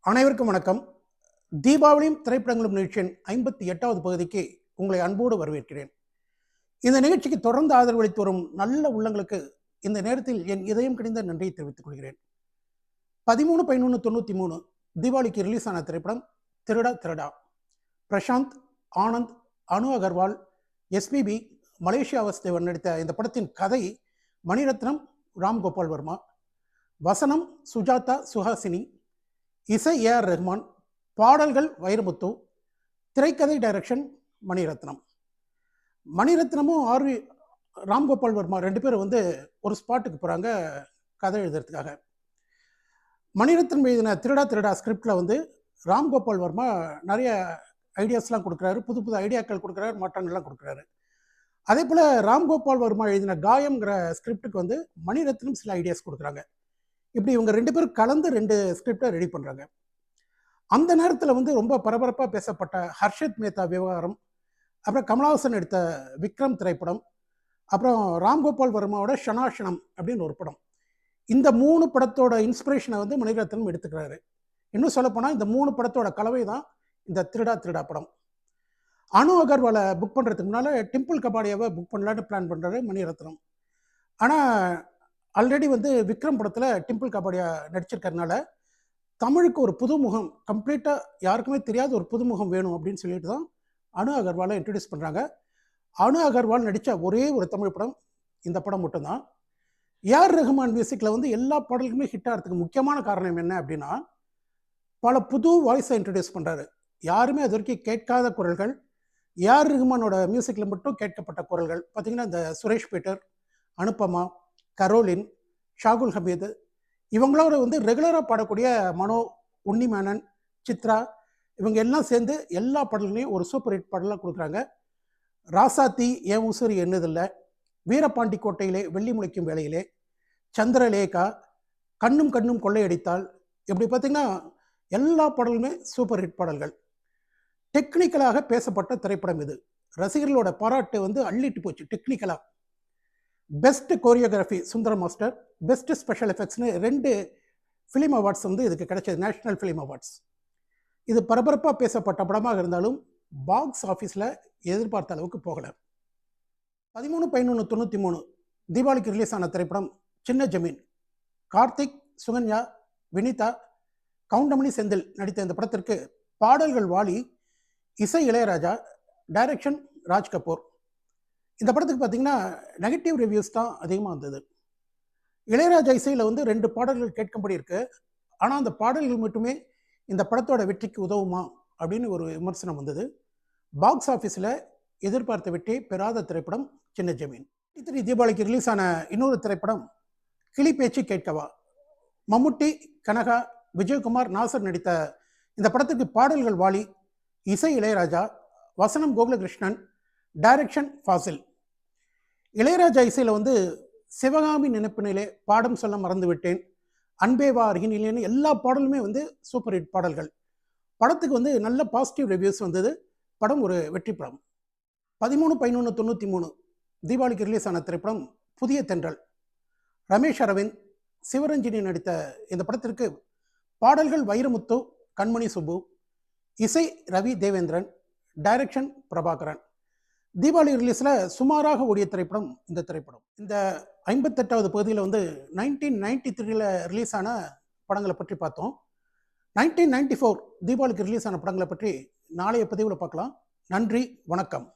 அனைவருக்கும் வணக்கம். தீபாவளியும் திரைப்படங்களும் நிகழ்ச்சியின் 58வது பகுதிக்கு உங்களை அன்போடு வரவேற்கிறேன். இந்த நிகழ்ச்சிக்கு தொடர்ந்து ஆதரவளித்து வரும் நல்ல உள்ளங்களுக்கு இந்த நேரத்தில் என் இதயம் கிணிந்த நன்றியை தெரிவித்துக் கொள்கிறேன். 13/11/93 தீபாவளிக்கு ரிலீஸ் ஆன திரைப்படம் திருடா திருடா. பிரசாந்த், ஆனந்த், அனு அகர்வால், எஸ்பிபி, மலேசியா வாசுதேவன் நடித்த இந்த படத்தின் கதை மணிரத்னம், ராம்கோபால் வர்மா, வசனம் சுஜாதா சுஹாசினி, இசை ஏஆர் ரஹ்மான், பாடல்கள் வைரமுத்து, திரைக்கதை டைரக்ஷன் மணிரத்னம். மணிரத்னமும் ராம்கோபால் வர்மா ரெண்டு பேரும் ஒரு ஸ்பாட்டுக்கு போகிறாங்க கதை எழுதுறதுக்காக. மணிரத்னம் எழுதின திருடா திருடா ஸ்கிரிப்டில் ராம்கோபால் வர்மா நிறைய ஐடியாஸ்லாம் கொடுக்குறாரு, புது புது ஐடியாக்கள் கொடுக்குறாரு, மாற்றங்கள்லாம் கொடுக்குறாரு. அதே போல் ராம்கோபால் வர்மா எழுதின காயம்ங்கிற ஸ்கிரிப்டுக்கு மணிரத்னம் சில ஐடியாஸ் கொடுக்குறாங்க. இப்படி இவங்க ரெண்டு பேரும் கலந்து 2 ஸ்கிரிப்டை ரெடி பண்ணுறாங்க. அந்த நேரத்தில் ரொம்ப பரபரப்பாக பேசப்பட்ட ஹர்ஷத் மேத்தா விவகாரம், அப்புறம் கமலஹாசன் எடுத்த விக்ரம் திரைப்படம், அப்புறம் ராம்கோபால் வர்மாவோட ஷனாஷனம் அப்படின்னு ஒரு படம். இந்த 3 படத்தோட இன்ஸ்பிரேஷனை மணிரத்னம் எடுத்துக்கிறாரு. இன்னும் சொல்லப்போனால் இந்த 3 படத்தோட கலவை தான் இந்த திருடா திருடா படம். அனு அகர்வாலை புக் பண்ணுறதுக்கு முன்னால் டிம்பிள் கபாடியாவை புக் பண்ணலான்னு பிளான் பண்ணுறாரு மணிரத்னம். ஆனால் ஆல்ரெடி விக்ரம் படத்தில் டிம்பிள் கபாடியா நடிச்சிருக்கிறதுனால தமிழுக்கு ஒரு புதுமுகம், கம்ப்ளீட்டாக யாருக்குமே தெரியாத ஒரு புதுமுகம் வேணும் அப்படின்னு சொல்லிட்டு தான் அனு அகர்வாலை இன்ட்ரடியூஸ் பண்ணுறாங்க. அனு அகர்வால் நடித்த ஒரே ஒரு தமிழ் படம் இந்த படம் மட்டும்தான். ஏஆர் ரஹ்மான் மியூசிக்கில் எல்லா பாடல்களுமே ஹிட் ஆகிறதுக்கு முக்கியமான காரணம் என்ன அப்படின்னா, பல புது வாய்ஸை இன்ட்ரடியூஸ் பண்ணுறாரு. யாருமே அது வரைக்கும் கேட்காத குரல்கள், ஏஆர் ரஹ்மானோட மியூசிக்கில் மட்டும் கேட்கப்பட்ட குரல்கள். பார்த்திங்கன்னா இந்த சுரேஷ் பீட்டர், அனுபமா, கரோலின், ஷாகுல் ஹமீது, இவங்களோட ரெகுலராக பாடக்கூடிய மனோ, உன்னிமேனன், சித்ரா, இவங்க எல்லாம் சேர்ந்து எல்லா பாடல்களையும் ஒரு சூப்பர் ஹிட் பாடலாக கொடுக்குறாங்க. ராசாத்தி, ஏன் உசுரி என்னதில்லை, வீரபாண்டி கோட்டையிலே, வெள்ளி முளைக்கும் வேளையிலே, சந்திரலேகா, கண்ணும் கண்ணும் கொள்ளையடித்தால், இப்படி பார்த்திங்கன்னா எல்லா பாடலுமே சூப்பர் ஹிட் பாடல்கள். டெக்னிக்கலாக பேசப்பட்ட திரைப்படம் இது. ரசிகர்களோட பாராட்டு அள்ளிட்டு போச்சு. டெக்னிக்கலாக best choreography Sundaram master, best special எஃபெக்ட்ஸ்னு 2 ஃபிலிம் அவார்ட்ஸ் இதுக்கு கிடைச்சது, நேஷ்னல் ஃபிலிம் அவார்ட்ஸ். இது பரபரப்பாக பேசப்பட்ட படமாக இருந்தாலும் பாக்ஸ் ஆஃபீஸில் எதிர்பார்த்த அளவுக்கு போகலை. 13/11/93 தீபாவளிக்கு ரிலீஸ் ஆன திரைப்படம் சின்ன ஜமீன். கார்த்திக், சுகன்யா, வினிதா, கவுண்டமணி செந்தில் நடித்த இந்த படத்திற்கு பாடல்கள் வாலி, இசை இளையராஜா, டைரக்ஷன் ராஜ் கபூர். இந்த படத்துக்கு பார்த்திங்கன்னா நெகட்டிவ் ரிவ்யூஸ் தான் அதிகமாக வந்தது. இளையராஜா இசையில் 2 பாடல்கள் கேட்கும்படி இருக்குது. ஆனால் அந்த பாடல்கள் மட்டுமே இந்த படத்தோட வெற்றிக்கு உதவுமா அப்படின்னு ஒரு விமர்சனம் வந்தது. பாக்ஸ் ஆஃபீஸில் எதிர்பார்த்த வெற்றியை பெறாத திரைப்படம் சின்ன ஜமீன். தீபாவளிக்கு ரிலீஸ் ஆன இன்னொரு திரைப்படம் கிளி பேச்சு கேட்கவா. மம்முட்டி, கனகா, விஜயகுமார், நாசர் நடித்த இந்த படத்துக்கு பாடல்கள் வாலி, இசை இளையராஜா, வசனம் கோகுலகிருஷ்ணன், டைரக்ஷன் ஃபாசில். இளையராஜா இசையில் சிவகாமி நினைப்பினிலே, பாடம் சொல்ல மறந்து விட்டேன், அன்பேவா அருகினிலேன்னு எல்லா பாடலுமே சூப்பர் ஹிட் பாடல்கள். படத்துக்கு நல்ல பாசிட்டிவ் ரிவ்யூஸ் வந்தது. படம் ஒரு வெற்றி படம். 13/11/93 தீபாவளிக்கு ரிலீஸ் ஆன திரைப்படம் புதிய தென்றல். ரமேஷ் அரவிந்த், சிவரஞ்சினி நடித்த இந்த படத்திற்கு பாடல்கள் வைரமுத்து, கண்மணி சுப்பு, இசை ரவி தேவேந்திரன், டைரக்ஷன் பிரபாகரன். தீபாவளி ரிலீஸில் சுமாராக ஓடிய திரைப்படம் இந்த திரைப்படம். இந்த 58வது பகுதியில் 1993 ரிலீஸ் ஆன படங்களை பற்றி பார்த்தோம். 1994 தீபாவளிக்கு ரிலீஸ் ஆன படங்களை பற்றி நாளைய பதிவில் பார்க்கலாம். நன்றி, வணக்கம்.